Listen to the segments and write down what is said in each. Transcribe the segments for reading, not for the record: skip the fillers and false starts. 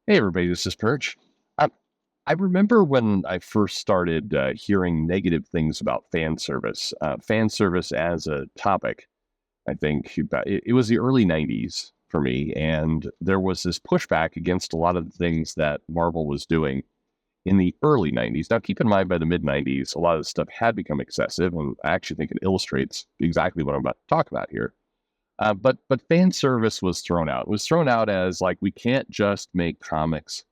Hey everybody, this is Perch. I, I remember when I first started hearing negative things about fan service as a topic. I think it was the early 90s for me, and there was this pushback against a lot of the things that Marvel was doing in the early 90s. Now, keep in mind, by the mid 90s, a lot of the stuff had become excessive, and I actually think it illustrates exactly what I'm about to talk about here. But fan service was thrown out. It was thrown out as like we can't just make comics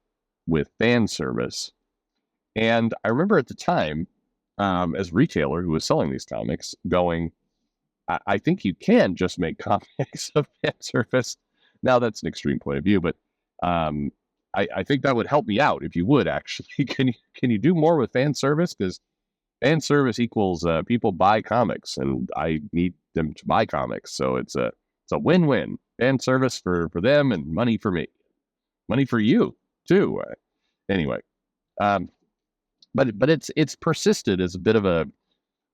with fan service. And I remember at the time, as a retailer who was selling these comics, going, I think you can just make comics of fan service. Now that's an extreme point of view, but um, I think that would help me out if you would actually. Can you do more with fan service? Because fan service equals people buy comics, and I need them to buy comics, so it's a win-win. Fan service for them and money for me, money for you too. Anyway, um, but it's persisted as a bit of a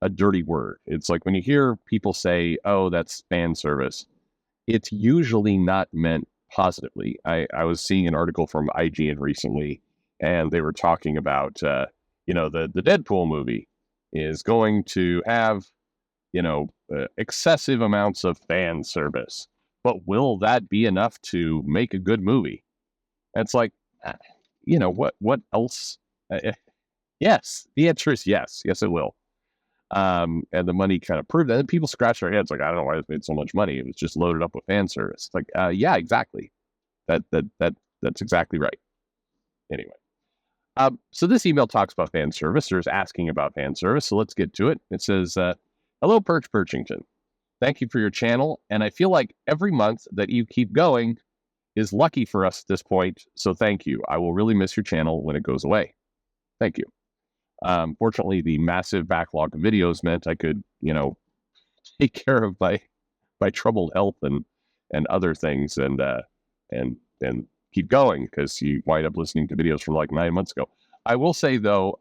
dirty word. It's like when you hear people say, "Oh, that's fan service," it's usually not meant positively. I was seeing an article from IGN recently, and they were talking about the Deadpool movie is going to have excessive amounts of fan service, but will that be enough to make a good movie? And it's like, uh, what else? Yes, the answer is yes. Yes, it will. And the money kind of proved that. And people scratch their heads like, I don't know why it's made so much money. It was just loaded up with fan service. It's like, yeah, exactly. That's exactly right. Anyway, so this email talks about fan service, or is asking about fan service. So let's get to it. It says, "Hello, Perch Perchington. Thank you for your channel, and I feel like every month that you keep going is lucky for us at this point. So thank you. I will really miss your channel when it goes away. Thank you." Fortunately, the massive backlog of videos meant I could, take care of my troubled health and other things, and keep going because you wind up listening to videos from like 9 months ago. I will say though,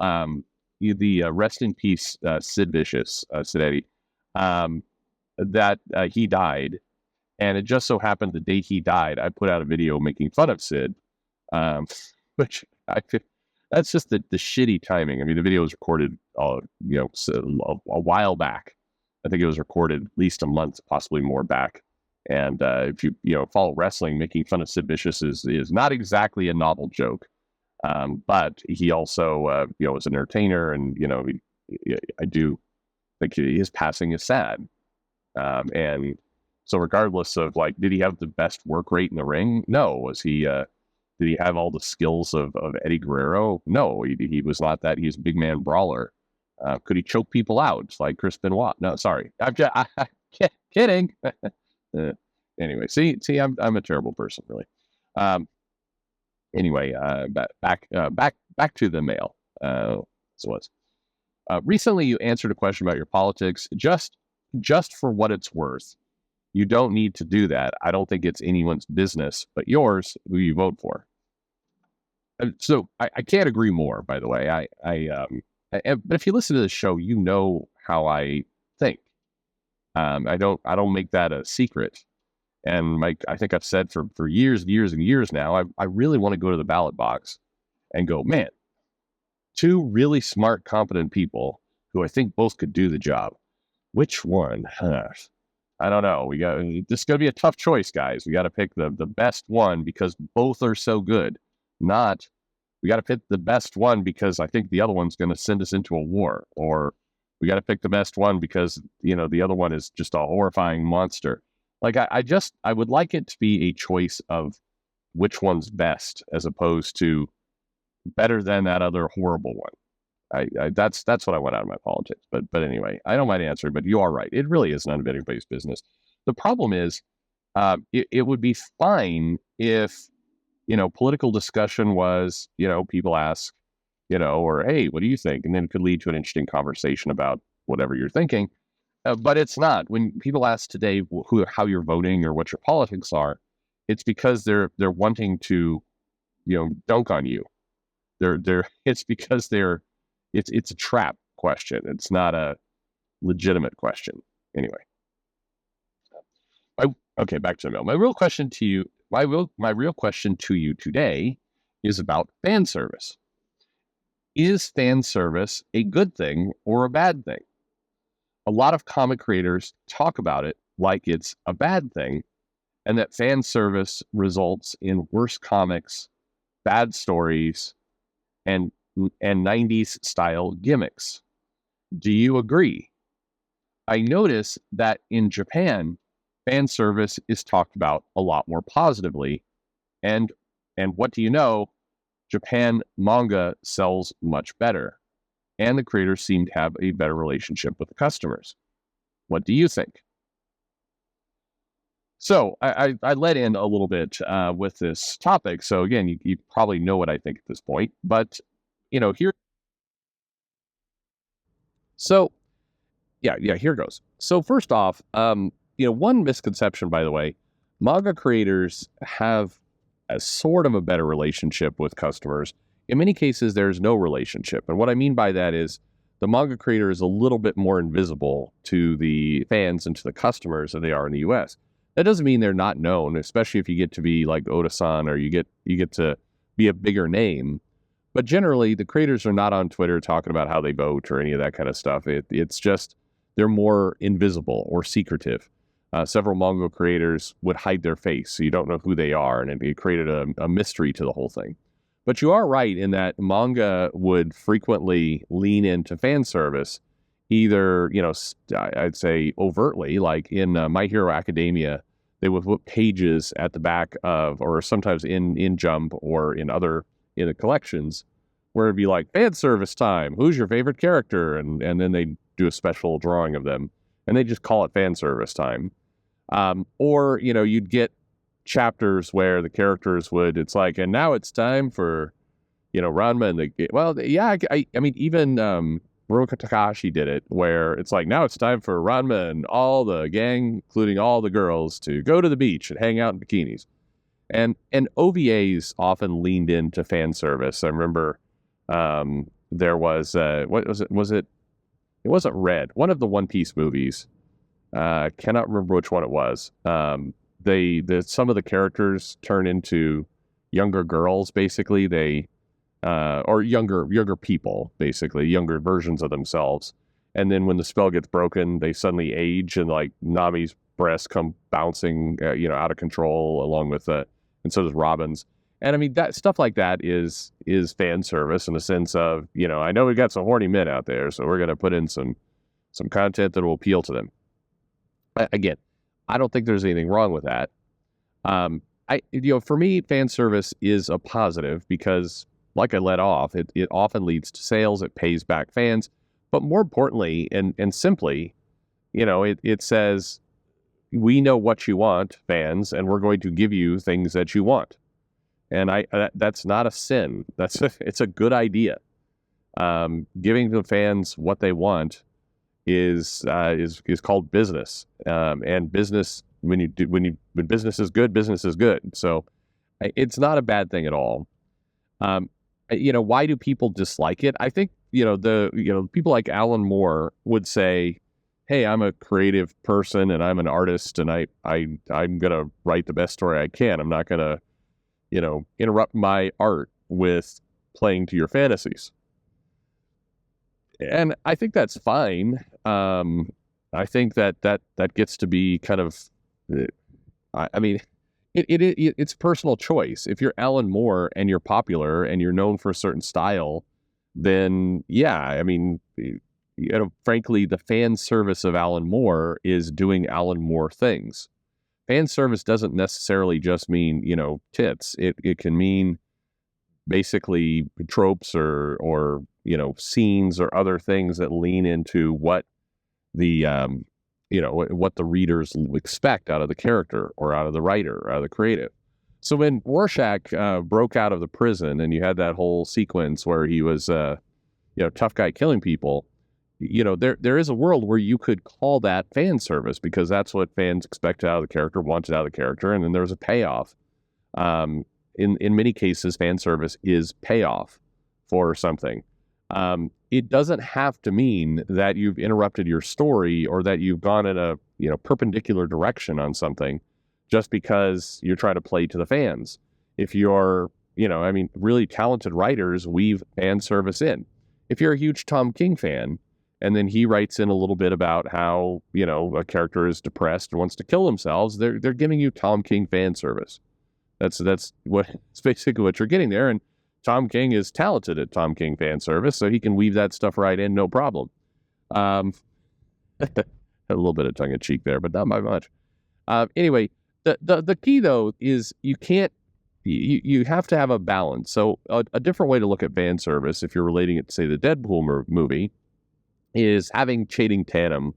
the rest in peace, Sid Vicious, Sid Eddie, that he died, and it just so happened the day he died, I put out a video making fun of Sid, um, which I that's just the shitty timing. I mean, the video was recorded, a while back. I think it was recorded at least a month, possibly more back. And if you follow wrestling, making fun of Sid Vicious is not exactly a novel joke. But he also, was an entertainer, and I do think his passing is sad. And so, regardless of like, did he have the best work rate in the ring? No. Was he? Did he have all the skills of Eddie Guerrero? No, he was not that. He's a big man brawler. Could he choke people out like Chris Benoit? No, sorry, I'm kidding. Anyway, I'm a terrible person, really. Um, anyway, back to the mail. So was recently you answered a question about your politics. Just for what it's worth, you don't need to do that. I don't think it's anyone's business but yours who you vote for. So I can't agree more. By the way, but if you listen to the show, you know how I think. I don't make that a secret. And Mike, I think I've said for years and years and years now, I really want to go to the ballot box and go, man, two really smart, competent people who I think both could do the job. Which one? I don't know. This is going to be a tough choice, guys. We got to pick the best one because both are so good. Not, we got to pick the best one because I think the other one's going to send us into a war, or we got to pick the best one because the other one is just a horrifying monster. Like I would like it to be a choice of which one's best as opposed to better than that other horrible one. That's what I want out of my politics. But anyway, I don't mind answering. But you are right. It really is none of anybody's business. The problem is, it would be fine if political discussion was people ask or hey, what do you think, and then it could lead to an interesting conversation about whatever you're thinking. But it's not. When people ask today how you're voting or what your politics are, it's because they're wanting to dunk on you. It's because it's a trap question. It's not a legitimate question. Anyway, okay, back to the mail. My real question to you today is about fan service. Is fan service a good thing or a bad thing? A lot of comic creators talk about it like it's a bad thing, and that fan service results in worse comics, bad stories, and 90s style gimmicks. Do you agree? I notice that in Japan, fan service is talked about a lot more positively. And what do you know? Japan manga sells much better, and the creators seem to have a better relationship with the customers. What do you think? So I led in a little bit with this topic. So again, you probably know what I think at this point, but here. So yeah, here goes. So first off, one misconception, by the way, manga creators have a sort of a better relationship with customers. In many cases, there's no relationship. And what I mean by that is the manga creator is a little bit more invisible to the fans and to the customers than they are in the US. That doesn't mean they're not known, especially if you get to be like Oda-san or you get to be a bigger name. But generally, the creators are not on Twitter talking about how they vote or any of that kind of stuff. It's just they're more invisible or secretive. Several manga creators would hide their face, so you don't know who they are, and it created a mystery to the whole thing. But you are right in that manga would frequently lean into fan service, either, I'd say overtly, like in My Hero Academia, they would put pages at the back of, or sometimes in Jump or in the collections, where it'd be like, fan service time, who's your favorite character? And then they do a special drawing of them, and they just call it fan service time. Or, you'd get chapters where the characters it's like, and now it's time for, Ranma and I mean, even Moroka Takahashi did it, where it's like, now it's time for Ranma and all the gang, including all the girls, to go to the beach and hang out in bikinis. And OVAs often leaned into fan service. I remember there was, what was it? It wasn't Red. One of the One Piece movies. Cannot remember which one it was. Some of the characters turn into younger girls, basically. Or younger people, basically, younger versions of themselves. And then when the spell gets broken, they suddenly age, and like Nami's breasts come bouncing, out of control, along with and so does Robin's. And I mean, that stuff like that is fan service in the sense of, I know we got some horny men out there, so we're going to put in some content that will appeal to them. Again, I don't think there's anything wrong with that. For me, fan service is a positive because, like I let off, it often leads to sales. It pays back fans, but more importantly, and simply, it says, we know what you want, fans, and we're going to give you things that you want. And that's not a sin. It's a good idea. Giving the fans what they want is called business. And business, when business is good, business is good. So it's not a bad thing at all. Why do people dislike it? I think, people like Alan Moore would say, hey, I'm a creative person and I'm an artist, and I'm going to write the best story I can. I'm not going to, interrupt my art with playing to your fantasies. And I think that's fine. I think that gets to be kind of, it's personal choice. If you're Alan Moore and you're popular and you're known for a certain style, then yeah, frankly, the fan service of Alan Moore is doing Alan Moore things. Fan service doesn't necessarily just mean, tits. It can mean basically tropes or scenes or other things that lean into what the what the readers expect out of the character or out of the writer or out of the creative. So when Rorschach broke out of the prison and you had that whole sequence where he was tough guy killing people, there is a world where you could call that fan service because that's what fans expect out of the character, wanted out of the character, and then there's a payoff. In many cases, fan service is payoff for something. It doesn't have to mean that you've interrupted your story or that you've gone in a perpendicular direction on something just because you're trying to play to the fans. If you're I mean, really talented writers weave fan service in. If you're a huge Tom King fan, and then he writes in a little bit about how, a character is depressed and wants to kill themselves, they're giving you Tom King fan service. That's it's basically what you're getting there. And Tom King is talented at Tom King fan service, so he can weave that stuff right in, no problem. A little bit of tongue in cheek there, but not by much. Anyway, the key though is you have to have a balance. So a different way to look at fan service, if you're relating it to, say, the Deadpool movie, is having Channing Tatum.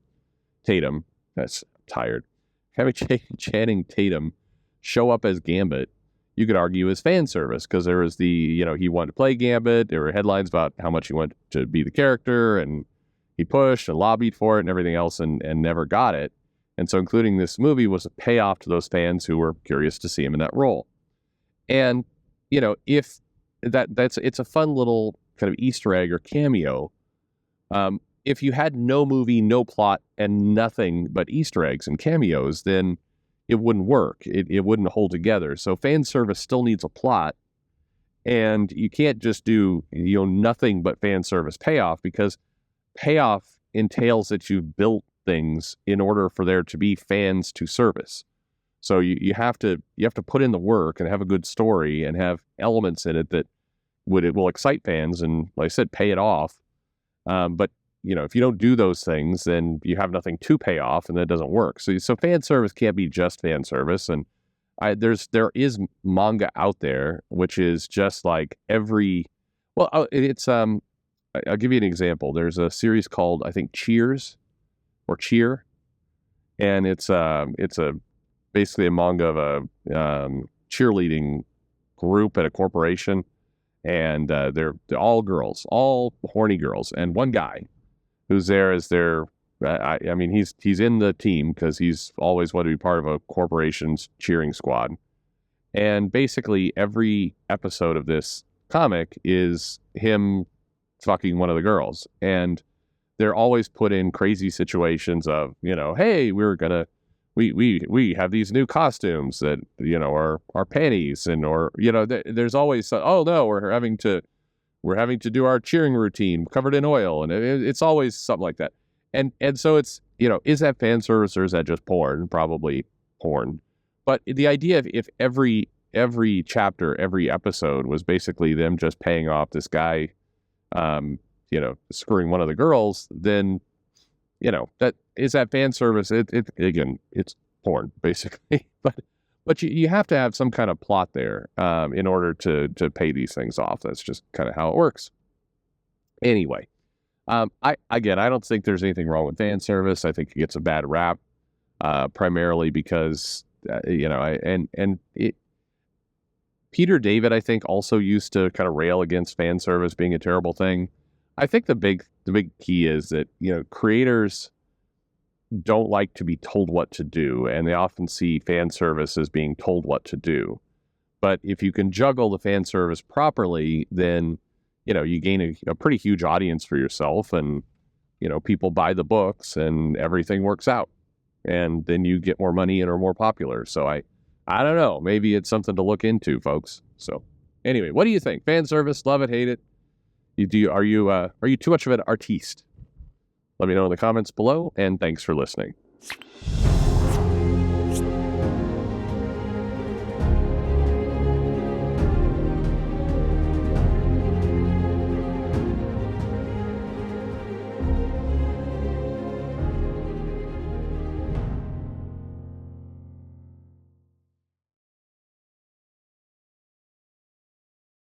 That's tired. Having Channing Tatum show up as Gambit, you could argue is fan service, because there was he wanted to play Gambit. There were headlines about how much he wanted to be the character, and he pushed and lobbied for it and everything else, and never got it. And so including this movie was a payoff to those fans who were curious to see him in that role. And, if it's a fun little kind of Easter egg or cameo. If you had no movie, no plot, and nothing but Easter eggs and cameos, then it wouldn't work. It wouldn't hold together. So fan service still needs a plot, and you can't just do nothing but fan service payoff, because payoff entails that you've built things in order for there to be fans to service. So you have to put in the work and have a good story and have elements in it that will excite fans and, like I said, pay it off. But if you don't do those things, then you have nothing to pay off, and that doesn't work. So fan service can't be just fan service. And there is manga out there which is just like it's I'll give you an example. There's a series called, I think, Cheers or Cheer, and it's basically a manga of a cheerleading group at a corporation, and they're all girls, all horny girls, and one guy who's there as their, I mean, he's in the team because he's always wanted to be part of a corporation's cheering squad. And basically every episode of this comic is him fucking one of the girls. And they're always put in crazy situations of, hey, we have these new costumes that, are panties, and, there's always, oh no, we're having to do our cheering routine covered in oil. And it's always something like that. And so it's, is that fan service or is that just porn? Probably porn. But the idea of if every chapter, every episode was basically them just paying off this guy, screwing one of the girls, then, that is that fan service. Again, it's porn basically, but you have to have some kind of plot there, in order to pay these things off. That's just kind of how it works. Anyway, I don't think there's anything wrong with fan service. I think it gets a bad rap, primarily because, Peter David, I think, also used to kind of rail against fan service being a terrible thing. I think the big key is that, creators don't like to be told what to do, and they often see fan service as being told what to do. But if you can juggle the fan service properly, then, you gain a pretty huge audience for yourself, and, people buy the books and everything works out, and then you get more money and are more popular. So I don't know, maybe it's something to look into, folks. So anyway, what do you think? Fan service, love it, hate it? Are you too much of an artiste? Let me know in the comments below, and thanks for listening.